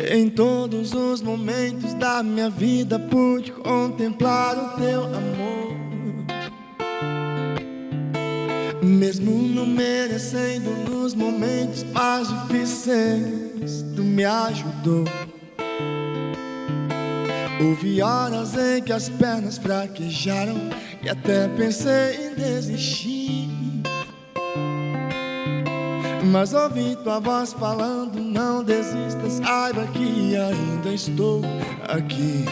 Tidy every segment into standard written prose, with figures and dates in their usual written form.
Em todos os momentos da minha vida pude contemplar o teu amor. Mesmo não merecendo, nos momentos mais difíceis tu me ajudou. Houve horas em que as pernas fraquejaram e até pensei em desistir, mas ouvi tua voz falando: não desista, saiba que ainda estou aqui.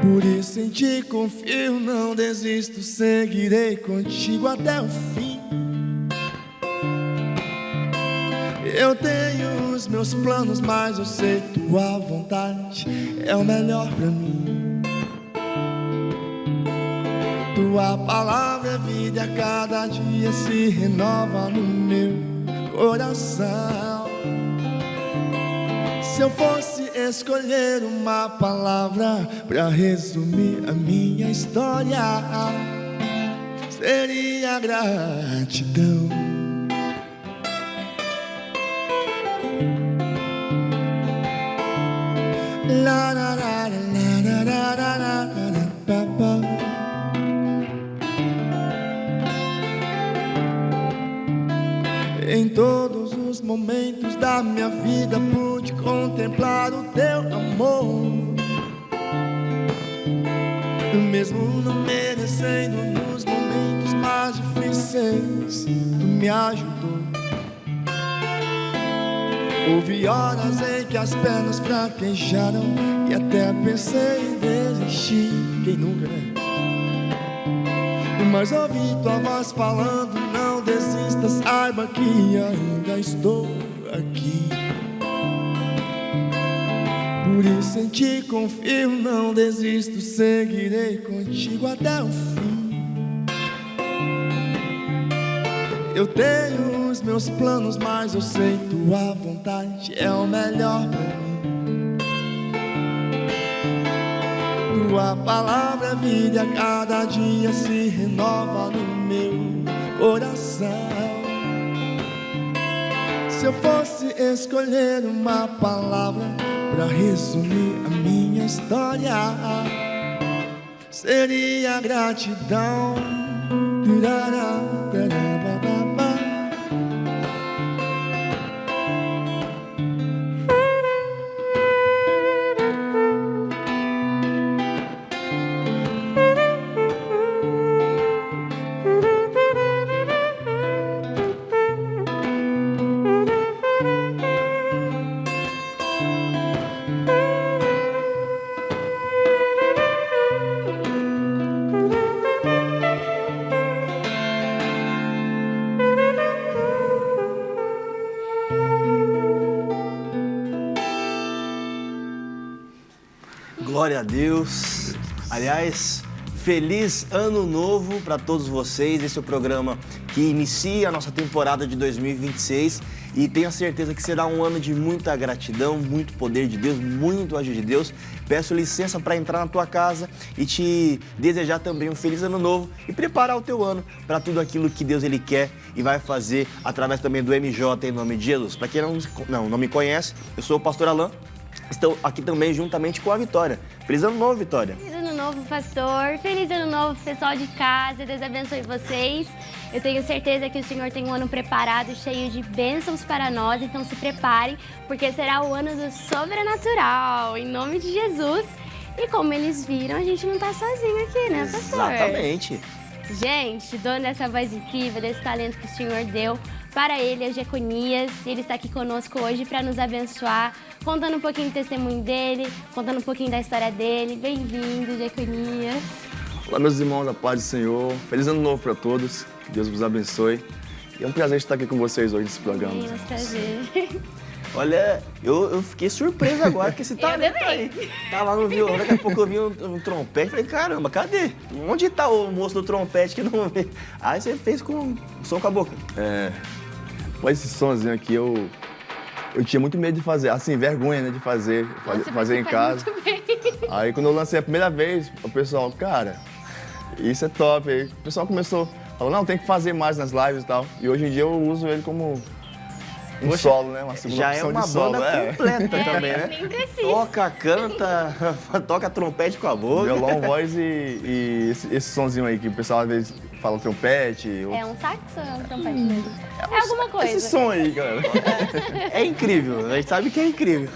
Por isso em ti confio, não desisto, seguirei contigo até o fim. Eu tenho os meus planos, mas eu sei tua vontade é o melhor pra mim. Tua palavra é vida e a cada dia se renova no meu coração. Se eu fosse escolher uma palavra pra resumir a minha história, seria gratidão. La la la la la la la la pa pa. Em todos os momentos da minha vida pude contemplar o teu amor. Mesmo não merecendo, nos momentos mais difíceis tu me ajudou. Houve horas em que as pernas fraquejaram e até pensei em desistir. Quem nunca, né? Mas ouvi tua voz falando: não desista, saiba que ainda estou aqui. Por isso em ti confio, não desisto, seguirei contigo até o fim. Eu tenho os meus planos, mas eu sei tua vontade é o melhor pra mim. Tua palavra é vida e a cada dia se renova no meu coração. Se eu fosse escolher uma palavra pra resumir a minha história, seria gratidão. Glória a Deus. Aliás, feliz ano novo para todos vocês. Esse é o programa que inicia a nossa temporada de 2026 e tenho a certeza que será um ano de muita gratidão, muito poder de Deus, muito agir de Deus. Peço licença para entrar na tua casa e te desejar também um feliz ano novo e preparar o teu ano para tudo aquilo que Deus ele quer e vai fazer através também do MJ em nome de Jesus. Para quem não me conhece, eu sou o pastor Alan. Estou aqui também juntamente com a Vitória. Feliz ano novo, Vitória. Feliz ano novo, pastor. Feliz ano novo, pessoal de casa. Deus abençoe vocês. Eu tenho certeza que o Senhor tem um ano preparado, cheio de bênçãos para nós. Então se preparem, porque será o ano do sobrenatural, em nome de Jesus. E como eles viram, a gente não tá sozinho aqui, né, pastor? Exatamente. Gente, dono dessa voz incrível, desse talento que o Senhor deu para ele, as Jeconias. Ele está aqui conosco hoje para nos abençoar, contando um pouquinho do testemunho dele, contando um pouquinho da história dele. Bem-vindo, Jeconias. Olá, meus irmãos, a paz do Senhor. Feliz ano novo para todos. Que Deus vos abençoe. E é um prazer estar aqui com vocês hoje nesse programa. É um prazer. Olha, eu fiquei surpreso agora com esse talento aí. Tava no violão, daqui a pouco eu vi um trompete. Falei, caramba, cadê? Onde tá o moço do trompete que não vê? Aí você fez com som com a boca. Com esse sonzinho aqui, eu tinha muito medo de fazer, assim, vergonha, né, de fazer em casa. Muito bem. Aí quando eu lancei a primeira vez, o pessoal, cara, isso é top. Aí o pessoal começou, falou, não, tem que fazer mais nas lives e tal. E hoje em dia eu uso ele como um solo, né? Uma segunda já é opção uma de solo. banda completa também, né? Nem precisa. Toca, canta, toca trompete com a boca. Violão, voz e esse sonzinho aí que o pessoal às vezes fala trompete. É um sax ou é um trompete mesmo? É alguma coisa. Esse som aí, galera. É incrível, a gente sabe que é incrível.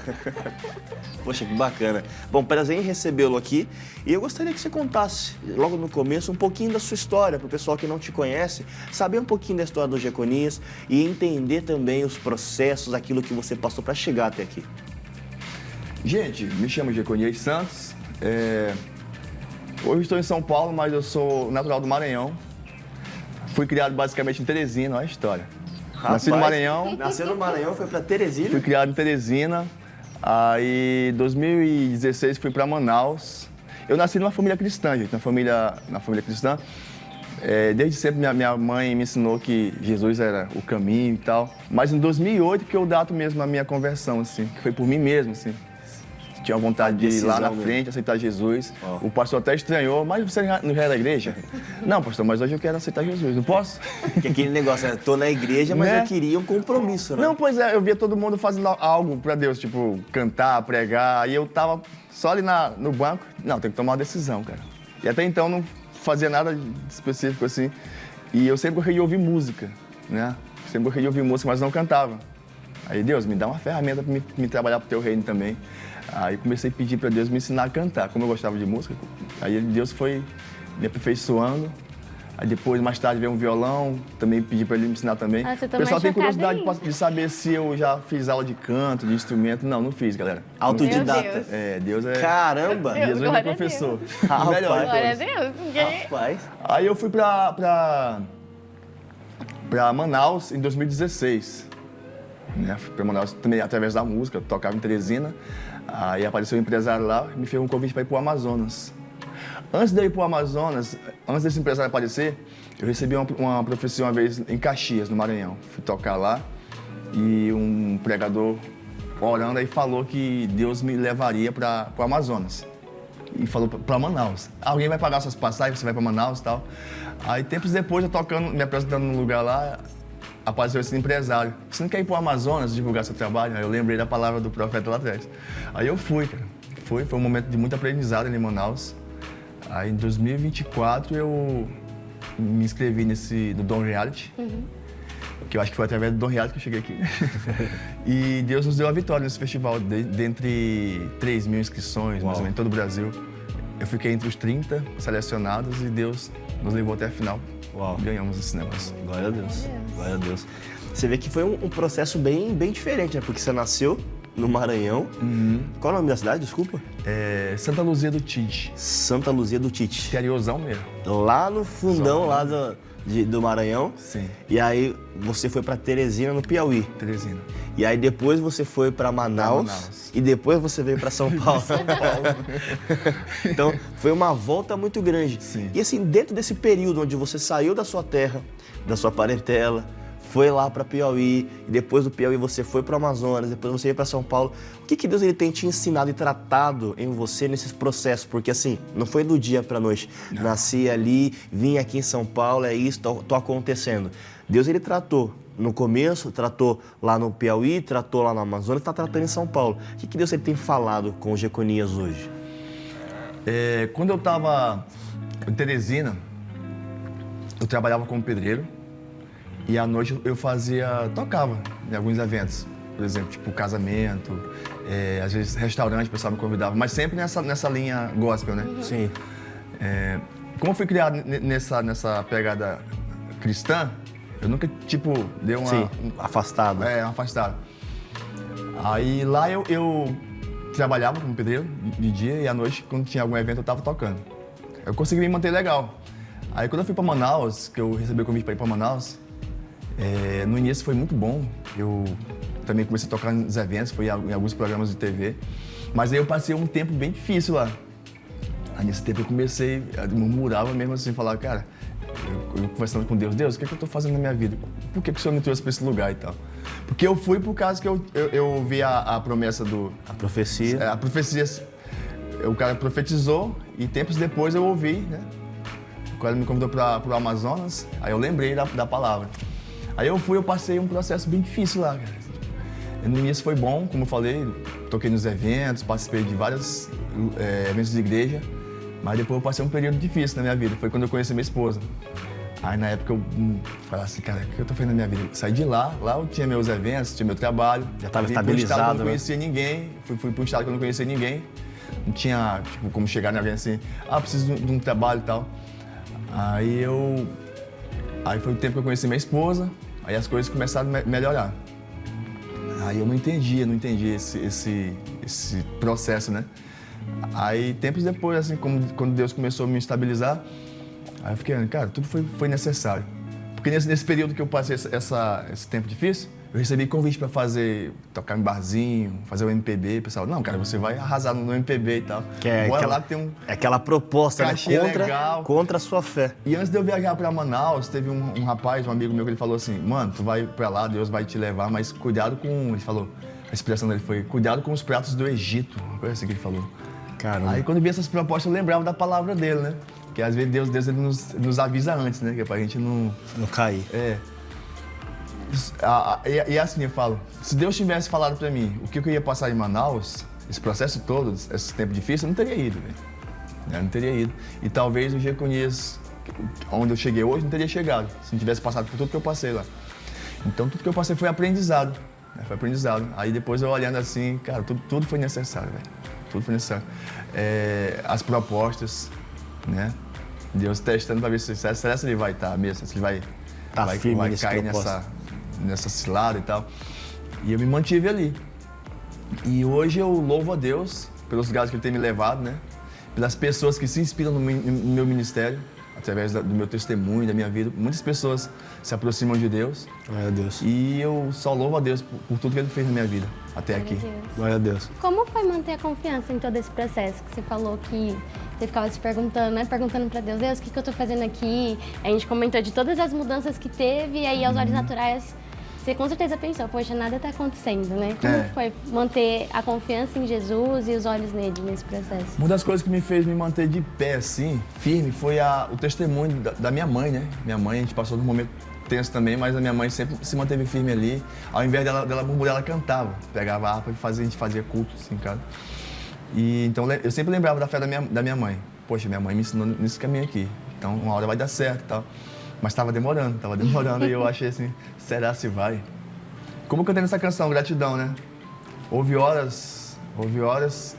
Poxa, que bacana. Bom, prazer em recebê-lo aqui. E eu gostaria que você contasse, logo no começo, um pouquinho da sua história, para o pessoal que não te conhece, saber um pouquinho da história do Jeconias e entender também os processos, aquilo que você passou para chegar até aqui. Gente, me chamo Jeconias Santos. Hoje estou em São Paulo, mas eu sou natural do Maranhão. Fui criado basicamente em Teresina, olha a história. Nasci no Maranhão. Nasceu no Maranhão, foi para Teresina. Fui criado em Teresina. Aí, em 2016, fui para Manaus. Eu nasci numa família cristã, gente, na família cristã. Desde sempre minha mãe me ensinou que Jesus era o caminho e tal. Mas em 2008 que eu dato mesmo a minha conversão, assim, que foi por mim mesmo, assim. Tinha vontade de ir lá na frente, aceitar Jesus. O pastor até estranhou, mas você não já é da igreja? Não, pastor, mas hoje eu quero aceitar Jesus, não posso? Que aquele negócio, tô na igreja, mas eu queria um compromisso, né? Não, pois é, eu via todo mundo fazendo algo pra Deus, tipo, cantar, pregar, e eu tava só ali no banco. Não, tem que tomar uma decisão, cara. E até então não fazia nada de específico assim. E eu sempre queria ouvir música, né? Sempre queria ouvir música, mas não cantava. Aí, Deus, me dá uma ferramenta pra me trabalhar pro teu reino também. Aí comecei a pedir para Deus me ensinar a cantar, como eu gostava de música. Aí Deus foi me aperfeiçoando. Aí depois, mais tarde, veio um violão, também pedi para ele me ensinar também. O pessoal tem curiosidade de saber se eu já fiz aula de canto, de instrumento. Não, não fiz, galera. Autodidata. Deus é... Caramba! Jesus é meu professor. Melhor. Glória a Deus. Rapaz. Aí eu fui pra Manaus em 2016. Né? Fui pra Manaus também através da música, tocava em Teresina. Aí apareceu um empresário lá e me fez um convite para ir para o Amazonas. Antes de eu ir para o Amazonas, antes desse empresário aparecer, eu recebi uma profecia uma vez em Caxias, no Maranhão. Fui tocar lá e um pregador orando aí falou que Deus me levaria para o Amazonas. E falou para Manaus. Alguém vai pagar suas passagens, você vai para Manaus e tal. Aí tempos depois, eu tocando, me apresentando num lugar lá, apareceu esse empresário. Você não quer ir para o Amazonas divulgar seu trabalho? Aí eu lembrei da palavra do profeta lá atrás. Aí eu fui, cara. Foi um momento de muito aprendizado ali em Manaus. Aí em 2024 eu me inscrevi no Dom Reality. Que eu acho que foi através do Dom Reality que eu cheguei aqui. E Deus nos deu a vitória nesse festival. Dentre 3 mil inscrições, mais ou menos, em todo o Brasil. Eu fiquei entre os 30 selecionados e Deus nos levou até a final. Uau. Ganhamos esse negócio. Glória a Deus. Glória a Deus. Você vê que foi um processo bem diferente, né? Porque você nasceu no Maranhão. Qual é o nome da cidade, desculpa? Santa Luzia do Tite. Santa Luzia do Tite. Interiorzão mesmo. Lá no fundão lá do Maranhão. Sim. E aí você foi para Teresina, no Piauí. Teresina. E aí depois você foi para Manaus. E depois você veio para São Paulo. Então foi uma volta muito grande. Sim. E assim, dentro desse período onde você saiu da sua terra, da sua parentela, foi lá para Piauí, e depois do Piauí você foi para o Amazonas, depois você veio para São Paulo. O que Deus ele tem te ensinado e tratado em você nesses processos? Porque assim, não foi do dia para a noite. Não. Nasci ali, vim aqui em São Paulo, é isso, tô acontecendo. Deus ele tratou no começo, tratou lá no Piauí, tratou lá no Amazonas, está tratando em São Paulo. O que Deus ele tem falado com o Jeconias hoje? Quando eu estava em Teresina, eu trabalhava como pedreiro. E à noite eu tocava em alguns eventos, por exemplo, tipo casamento, às vezes restaurante, o pessoal me convidava, mas sempre nessa linha gospel, né? Sim. Como eu fui criado nessa pegada cristã, eu nunca, tipo, dei uma... Sim, afastado. Afastado. Aí lá eu trabalhava como pedreiro de dia e à noite, quando tinha algum evento, eu tava tocando. Eu consegui me manter legal. Aí quando eu fui para Manaus, que eu recebi o convite para ir para Manaus, no início foi muito bom. Eu também comecei a tocar nos eventos, fui em alguns programas de TV. Mas aí eu passei um tempo bem difícil lá. Aí nesse tempo eu comecei a murmurava mesmo assim, falar, cara, eu conversando com Deus, o que é que eu tô fazendo na minha vida? Por que o Senhor me trouxe para esse lugar e tal? Porque eu fui por causa que eu ouvi a promessa do... A profecia. A profecia, o cara profetizou e tempos depois eu ouvi, né? Quando ele me convidou para o Amazonas, aí eu lembrei da palavra. Aí eu passei um processo bem difícil lá, cara. No início foi bom, como eu falei, toquei nos eventos, participei de vários eventos de igreja, mas depois eu passei um período difícil na minha vida, foi quando eu conheci minha esposa. Aí na época eu falei assim, cara, o que eu tô fazendo na minha vida? Saí de lá eu tinha meus eventos, tinha meu trabalho. Já estava vim pra um estado estabilizado, que eu não né? conhecia ninguém, fui para um estado que eu não conhecia ninguém. Não tinha, tipo, como chegar em alguém assim, preciso de um trabalho e tal. Aí foi o tempo que eu conheci minha esposa, aí as coisas começaram a melhorar. Aí eu não entendi esse processo, né? Aí tempos depois, assim, quando Deus começou a me estabilizar, aí eu fiquei, cara, tudo foi necessário. Porque nesse período que eu passei esse tempo difícil, eu recebi convite para tocar em barzinho, fazer o MPB. O pessoal, não, cara, você vai arrasar no MPB e tal. Bora lá que tem aquela proposta, né? Legal. Contra a sua fé. E antes de eu viajar para Manaus, teve um rapaz, um amigo meu, que ele falou assim, mano, tu vai para lá, Deus vai te levar, mas cuidado com... Ele falou, a expressão dele foi, cuidado com os pratos do Egito. Uma coisa assim que ele falou. Caramba. Aí quando eu vi essas propostas, eu lembrava da palavra dele, né? Que às vezes Deus ele nos avisa antes, né? Que é pra gente não cair. E assim eu falo, se Deus tivesse falado pra mim o que eu ia passar em Manaus, esse processo todo, esse tempo difícil, eu não teria ido, velho. Eu não teria ido. E talvez o Jeconias, onde eu cheguei hoje, não teria chegado, se não tivesse passado por tudo que eu passei lá. Então tudo que eu passei foi aprendizado, né? Foi aprendizado. Aí depois eu olhando assim, cara, tudo foi necessário, velho. Tudo foi necessário. As propostas, né? Deus testando para ver será que ele vai estar mesmo, se ele vai cair nessa cilada e tal. E eu me mantive ali. E hoje eu louvo a Deus pelos lugares que Ele tem me levado, né? Pelas pessoas que se inspiram no meu ministério, através do meu testemunho, da minha vida. Muitas pessoas se aproximam de Deus. Glória a Deus. E eu só louvo a Deus por tudo que Ele fez na minha vida, até aqui. Glória a Deus. Como foi manter a confiança em todo esse processo? Que você falou que você ficava se perguntando, né? Perguntando pra Deus, o que eu tô fazendo aqui? A gente comentou de todas as mudanças que teve, e aí aos olhos naturais, você com certeza pensou, poxa, nada tá acontecendo, né? Como foi manter a confiança em Jesus e os olhos nele nesse processo? Uma das coisas que me fez me manter de pé, assim, firme, foi o testemunho da minha mãe, né? Minha mãe, a gente passou num momento tenso também, mas a minha mãe sempre se manteve firme ali. Ao invés dela murmurar, ela cantava. Pegava a harpa e a gente fazia culto, assim, cara. E então eu sempre lembrava da fé da minha mãe. Poxa, minha mãe me ensinou nesse caminho aqui. Então uma hora vai dar certo e tal. Mas estava demorando e eu achei assim, será se vai? Como eu cantei nessa canção, Gratidão, né? Houve horas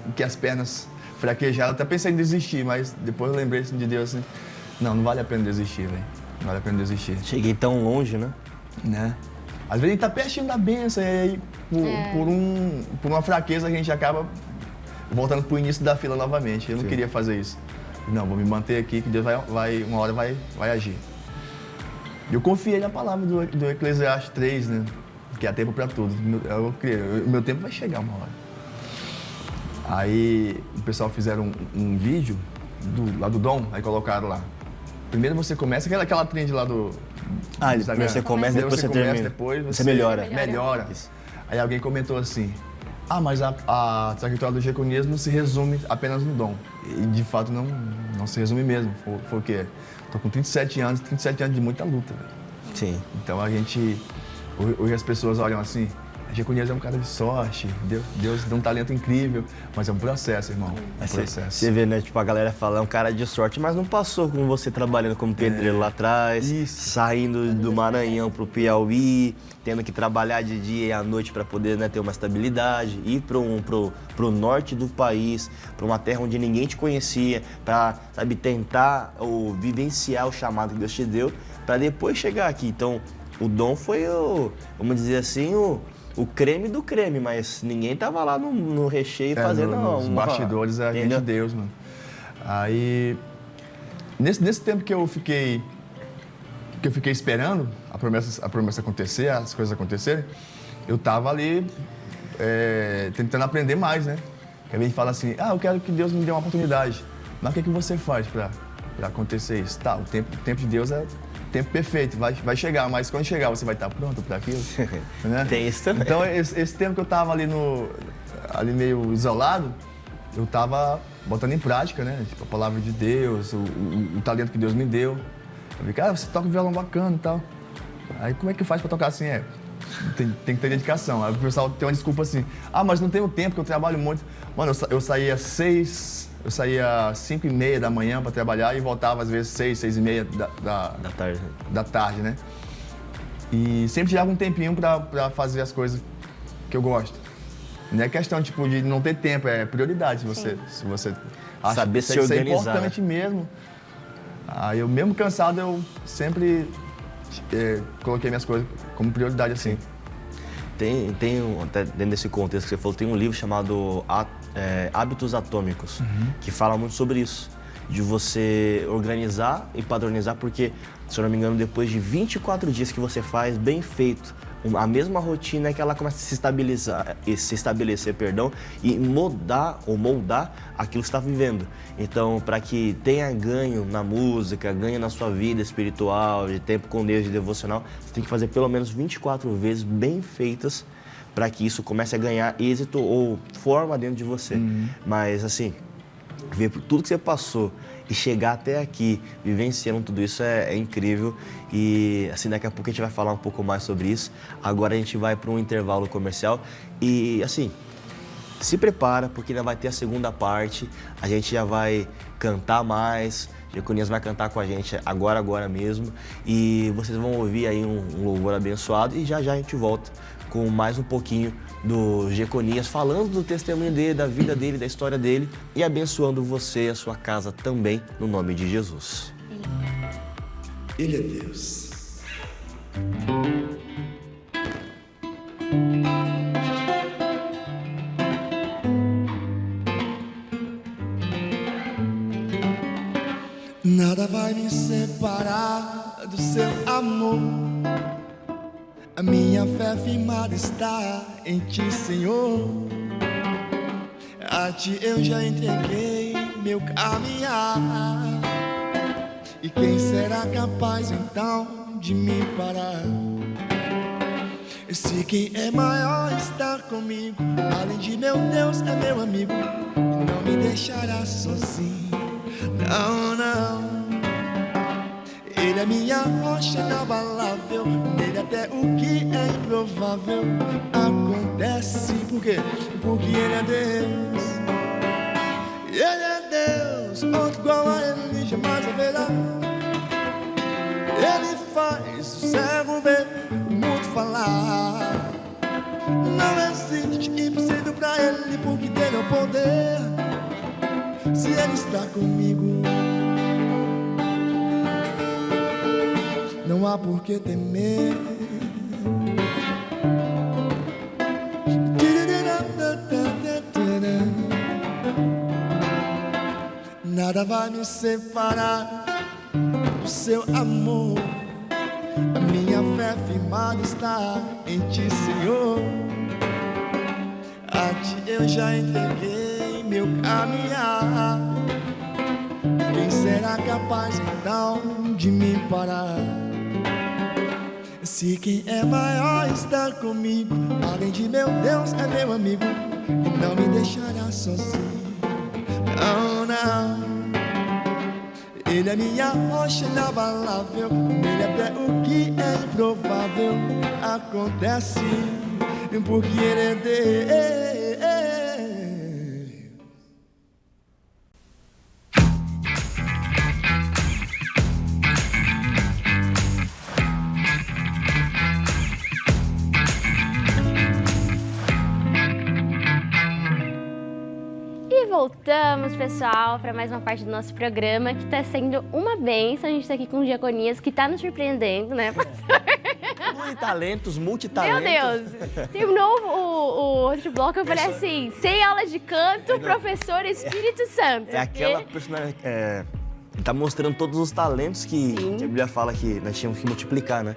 em que as pernas fraquejaram. Até pensei em desistir, mas depois eu lembrei assim, de Deus assim, não vale a pena desistir, velho. Não vale a pena desistir. Cheguei tão longe, né? Às vezes a gente tá pertinho da bênção e aí por uma fraqueza a gente acaba voltando pro início da fila novamente. Eu não queria fazer isso. Não, vou me manter aqui que Deus uma hora vai agir. Eu confiei na palavra do Eclesiastes 3, né? Que há tempo para tudo. O meu tempo vai chegar uma hora. Aí o pessoal fizeram um vídeo lá do Dom, aí colocaram lá. Primeiro você começa, aquela trend lá do Instagram. Você começa, depois você termina. Depois você melhora. Isso. Aí alguém comentou assim, mas a trajetória do Jeconias não se resume apenas no Dom. E de fato não se resume mesmo. Foi o quê? Tô com 37 anos de muita luta, velho. Sim. Então hoje as pessoas olham assim, Jeconias é um cara de sorte, Deus deu um talento incrível, mas é um processo, irmão. Processo. Você vê, né, tipo, a galera fala, é um cara de sorte, mas não passou com você trabalhando como pedreiro lá atrás, saindo do Maranhão pro Piauí, tendo que trabalhar de dia e à noite para poder, né, ter uma estabilidade, ir pro norte do país, para uma terra onde ninguém te conhecia, para, sabe, tentar ou vivenciar o chamado que Deus te deu, para depois chegar aqui. Então, o Dom foi vamos dizer assim, o creme do creme, mas ninguém tava lá no recheio fazendo os bastidores é a gente de Deus, mano. Aí, nesse tempo que eu fiquei esperando a promessa acontecer, as coisas acontecerem, eu tava ali tentando aprender mais, né? Que a gente fala assim, eu quero que Deus me dê uma oportunidade. Mas o que você faz para acontecer isso? Tá, o tempo de Deus é tempo perfeito, vai chegar, mas quando chegar você vai estar pronto para aquilo, né? Tem isso também. Então esse tempo que eu estava ali meio isolado, eu estava botando em prática, né? Tipo, a palavra de Deus, o talento que Deus me deu. Eu falei, cara, você toca violão bacana e tal. Aí como é que faz pra tocar assim? Tem que ter dedicação. Aí o pessoal tem uma desculpa assim, mas não tenho tempo, que eu trabalho muito. Mano, eu saía às 5h30 da manhã pra trabalhar e voltava às vezes 6h30 da tarde, né? E sempre tirava um tempinho pra fazer as coisas que eu gosto. Não é questão tipo, de não ter tempo, é prioridade. Se você acha saber que se isso é organizar, importante, né? Mesmo. Aí eu mesmo cansado, eu sempre coloquei minhas coisas como prioridade assim. Até dentro desse contexto que você falou, tem um livro chamado Hábitos Atômicos, que fala muito sobre isso, de você organizar e padronizar, porque, se eu não me engano, depois de 24 dias que você faz bem feito, a mesma rotina é que ela começa a se estabelecer, e moldar aquilo que você está vivendo. Então, para que tenha ganho na música, ganho na sua vida espiritual, de tempo com Deus, de devocional, você tem que fazer pelo menos 24 vezes bem feitas para que isso comece a ganhar êxito ou forma dentro de você. Mas, assim, ver tudo que você passou e chegar até aqui, vivenciando tudo isso é incrível. E assim, daqui a pouco a gente vai falar um pouco mais sobre isso. Agora a gente vai para um intervalo comercial e assim, se prepara porque ainda vai ter a segunda parte. A gente já vai cantar mais. Jeconias vai cantar com a gente agora mesmo. E vocês vão ouvir aí um louvor abençoado e já a gente volta com mais um pouquinho do Jeconias, falando do testemunho dele, da vida dele, da história dele e abençoando você e a sua casa também, no nome de Jesus. Ele é Deus. Nada vai me separar do seu amor. A minha fé firmada está em Ti, Senhor. A Ti eu já entreguei meu caminhar. E quem será capaz então de me parar? Se quem é maior está comigo, além de meu Deus é meu amigo, não me deixará sozinho, não, não. Ele é minha rocha inabalável, nele até o que é improvável acontece. Por quê? Porque Ele é Deus. Ele é Deus, outro igual a Ele jamais haverá. Ele faz o cego ver, o mudo falar. Não existe impossível pra Ele, porque dele é o poder. Se Ele está comigo, não há por que temer. Nada vai me separar do seu amor. A minha fé firmada está em Ti, Senhor. A Ti eu já entreguei meu caminhar. Quem será capaz então de me parar? Se quem é maior está comigo, além de meu Deus é meu amigo, e não me deixará sozinho, não, não. Ele é minha rocha inabalável, nele até o que é improvável acontece, porque Ele é Deus. Voltamos, pessoal, para mais uma parte do nosso programa, que está sendo uma bênção. A gente está aqui com o Jeconias, que está nos surpreendendo, né, pastor? Multitalentos. Meu Deus! Terminou o outro bloco, eu falei assim, 100 aulas de canto, professor Espírito Santo. É aquela personalidade, tá mostrando todos os talentos que a Bíblia fala que nós tínhamos que multiplicar, né?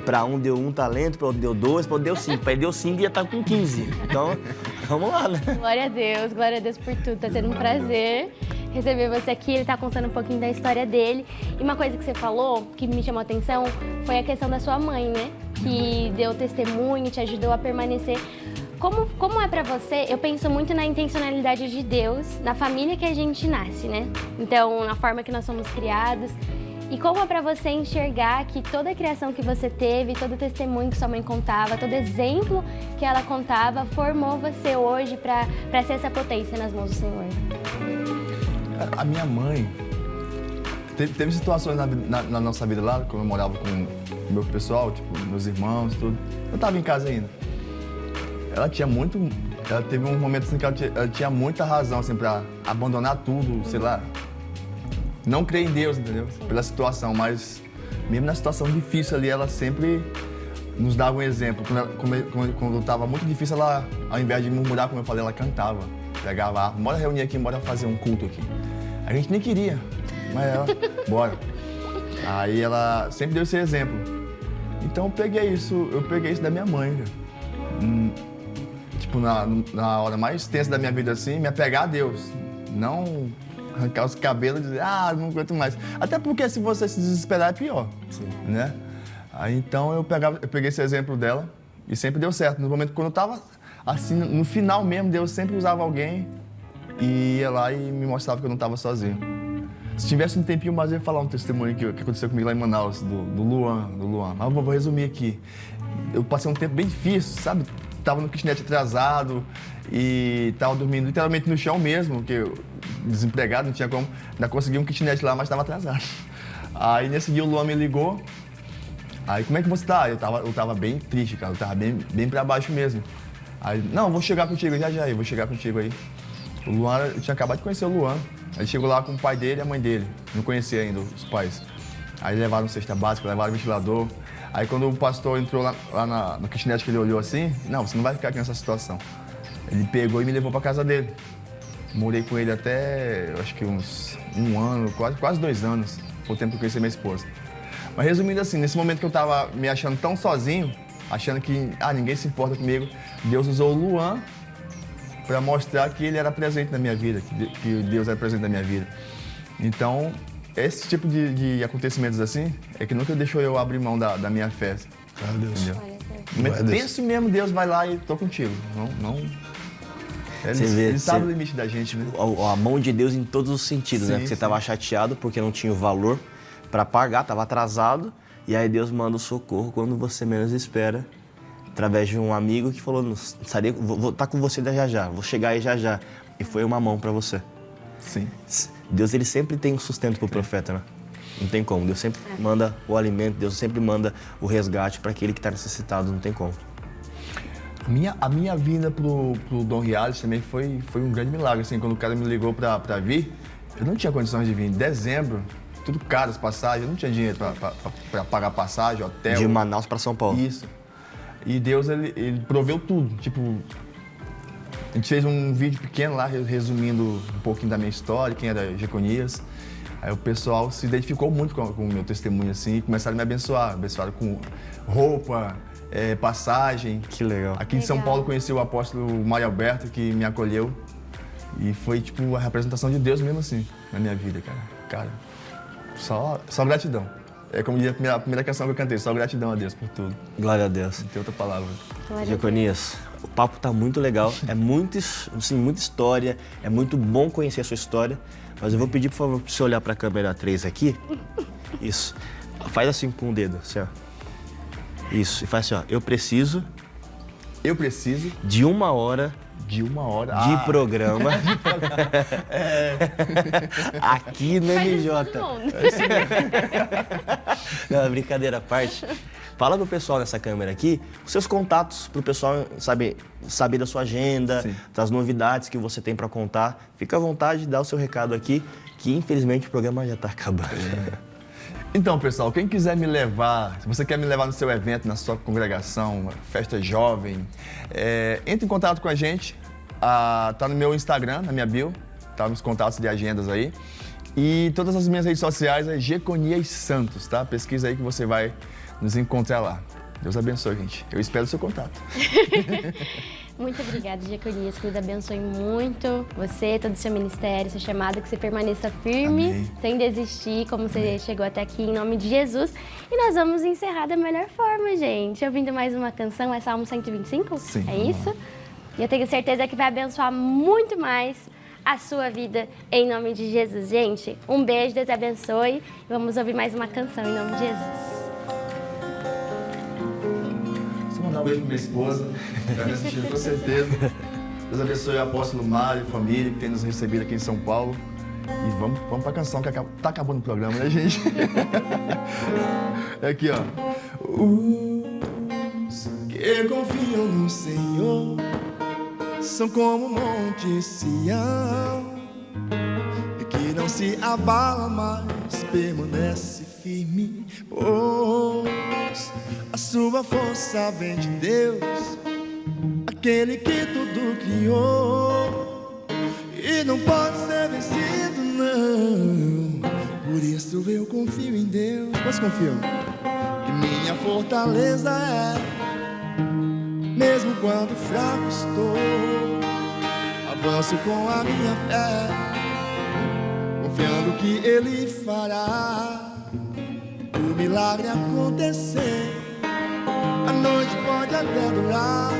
Para um deu 1 talento, para outro deu 2, para outro deu 5. Para ele deu 5 e já tá com 15. Então, vamos lá, né? Glória a Deus por tudo. Tá sendo um prazer receber você aqui. Ele tá contando um pouquinho da história dele. E uma coisa que você falou, que me chamou a atenção, foi a questão da sua mãe, né? Que deu testemunho, te ajudou a permanecer. Como é pra você? Eu penso muito na intencionalidade de Deus, na família que a gente nasce, né? Então, na forma que nós somos criados. E como é para você enxergar que toda a criação que você teve, todo o testemunho que sua mãe contava, todo exemplo que ela contava, formou você hoje para ser essa potência nas mãos do Senhor? A minha mãe teve situações na nossa vida lá, quando eu morava com o meu pessoal, tipo, meus irmãos, tudo. Eu tava em casa ainda. Ela teve um momento assim que ela tinha muita razão, assim, pra abandonar tudo, sei lá. Não crer em Deus, entendeu? Pela situação, mas mesmo na situação difícil ali, ela sempre nos dava um exemplo. Quando estava muito difícil, ela, ao invés de murmurar, como eu falei, ela cantava. Pegava, bora reunir aqui, bora fazer um culto aqui. A gente nem queria, mas ela, bora. Aí ela sempre deu esse exemplo. Então eu peguei isso da minha mãe. Tipo, na hora mais tensa da minha vida, assim, me apegar a Deus. Não arrancar os cabelos e dizer, não aguento mais. Até porque se você se desesperar é pior, né? Aí então eu peguei esse exemplo dela e sempre deu certo. No momento quando eu tava assim, no final mesmo, Deus sempre usava alguém e ia lá e me mostrava que eu não tava sozinho. Se tivesse um tempinho mais, eu ia falar um testemunho que aconteceu comigo lá em Manaus, do Luan. Mas eu vou resumir aqui. Eu passei um tempo bem difícil, sabe? Tava no kitnet atrasado e tava dormindo literalmente no chão mesmo, porque eu, desempregado, não tinha como. Ainda consegui um kitnet lá, mas estava atrasado. Aí nesse dia o Luan me ligou. Aí, como é que você tá? Eu tava bem triste, cara. Eu tava bem pra baixo mesmo. Aí, não, vou chegar contigo já, eu vou chegar contigo aí. O Luan, eu tinha acabado de conhecer o Luan. Ele chegou lá com o pai dele e a mãe dele. Não conhecia ainda os pais. Aí levaram cesta básica, levaram ventilador. Aí quando o pastor entrou lá no kitnet, que ele olhou assim, não, você não vai ficar aqui nessa situação. Ele pegou e me levou pra casa dele. Morei com ele até, eu acho que uns 1 ano, quase 2 anos. Foi o tempo que eu conheci minha esposa. Mas resumindo assim, nesse momento que eu tava me achando tão sozinho, achando que ninguém se importa comigo, Deus usou o Luan para mostrar que ele era presente na minha vida, que Deus era presente na minha vida. Então, esse tipo de acontecimentos assim é que nunca deixou eu abrir mão da minha fé. Glória a Deus. Entendeu? Penso mesmo, Deus vai lá e tô contigo. Ele sabe o limite da gente, né? A mão de Deus em todos os sentidos, né? Porque você estava chateado porque não tinha o valor para pagar, estava atrasado, e aí Deus manda o socorro quando você menos espera, através de um amigo que falou, vou estar com você já, vou chegar aí já. E foi uma mão para você. Sim. Deus, ele sempre tem um sustento pro profeta, né? Não tem como. Deus sempre manda o alimento, Deus sempre manda o resgate para aquele que está necessitado, não tem como. A minha vinda pro Dom Reality também foi um grande milagre, assim, quando o cara me ligou pra vir, eu não tinha condições de vir. Em dezembro, tudo caro, as passagens, eu não tinha dinheiro pra pagar passagem, hotel. De Manaus para São Paulo. Isso. E Deus, ele proveu tudo, tipo, a gente fez um vídeo pequeno lá, resumindo um pouquinho da minha história, quem era Jeconias. Aí o pessoal se identificou muito com o meu testemunho, assim, e começaram a me abençoar com roupa, passagem. Que legal. Aqui em São Paulo conheci o apóstolo Mário Alberto, que me acolheu. E foi, tipo, a representação de Deus mesmo, assim, na minha vida, cara. Cara, só gratidão. É como diz a primeira canção que eu cantei, só gratidão a Deus por tudo. Glória a Deus. Não tem outra palavra. Jeconias, o papo tá muito legal, é muita história, é muito bom conhecer a sua história, mas eu vou pedir, por favor, pra você olhar pra câmera 3 aqui. Isso. Faz assim com o dedo, assim, ó. Isso, e faz assim, ó. Eu preciso de 1 hora de programa aqui no MJ. Não, brincadeira à parte. Fala pro pessoal nessa câmera aqui, os seus contatos, pro pessoal saber da sua agenda, Sim. das novidades que você tem para contar. Fica à vontade de dar o seu recado aqui, que infelizmente o programa já tá acabando. Então, pessoal, quem quiser me levar, se você quer me levar no seu evento, na sua congregação, festa jovem, entre em contato com a gente. Tá no meu Instagram, na minha bio, tá nos contatos de agendas aí. E todas as minhas redes sociais é Jeconias Santos, tá? Pesquisa aí que você vai nos encontrar lá. Deus abençoe, gente. Eu espero o seu contato. Muito obrigada, Jeconias, que Deus abençoe muito você, todo o seu ministério, seu chamado, que você permaneça firme, Amém. sem desistir, como você chegou até aqui, em nome de Jesus. E nós vamos encerrar da melhor forma, gente. Ouvindo mais uma canção, é Salmo 125? Sim. É isso? E eu tenho certeza que vai abençoar muito mais a sua vida em nome de Jesus. Gente, um beijo, Deus abençoe. Vamos ouvir mais uma canção em nome de Jesus. Só mandar um beijo pra minha esposa, que tá me assistindo com certeza. Deus abençoe o apóstolo Mário, família que tem nos recebido aqui em São Paulo. E vamos pra canção que tá acabando o programa, né, gente? É aqui, ó. Os que confiam no Senhor são como o monte Sião, e que não se abala, mas permanece firme, pois a sua força vem de Deus, aquele que tudo criou, e não pode ser vencido, não. Por isso eu confio em Deus. Mas confio que minha fortaleza é, mesmo quando fraco estou, avanço com a minha fé, confiando que Ele fará o milagre acontecer. A noite pode até durar,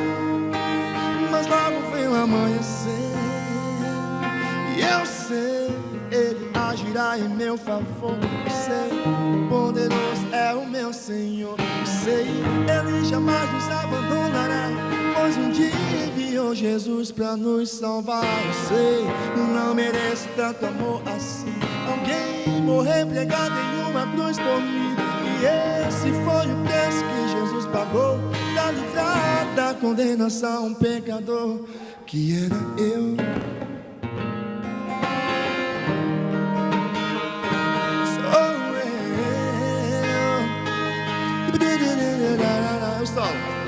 mas logo vem o amanhecer. E eu sei, Ele agirá em meu favor. Eu sei, poderoso é o meu Senhor. Eu sei, Ele jamais nos abandonará, pois um dia enviou Jesus pra nos salvar. Eu sei, não mereço tanto amor assim, alguém morrer pregado em uma cruz por mim. E esse foi o preço que Jesus pagou pra livrar da condenação um pecador que era eu. Sou eu. Eu solo.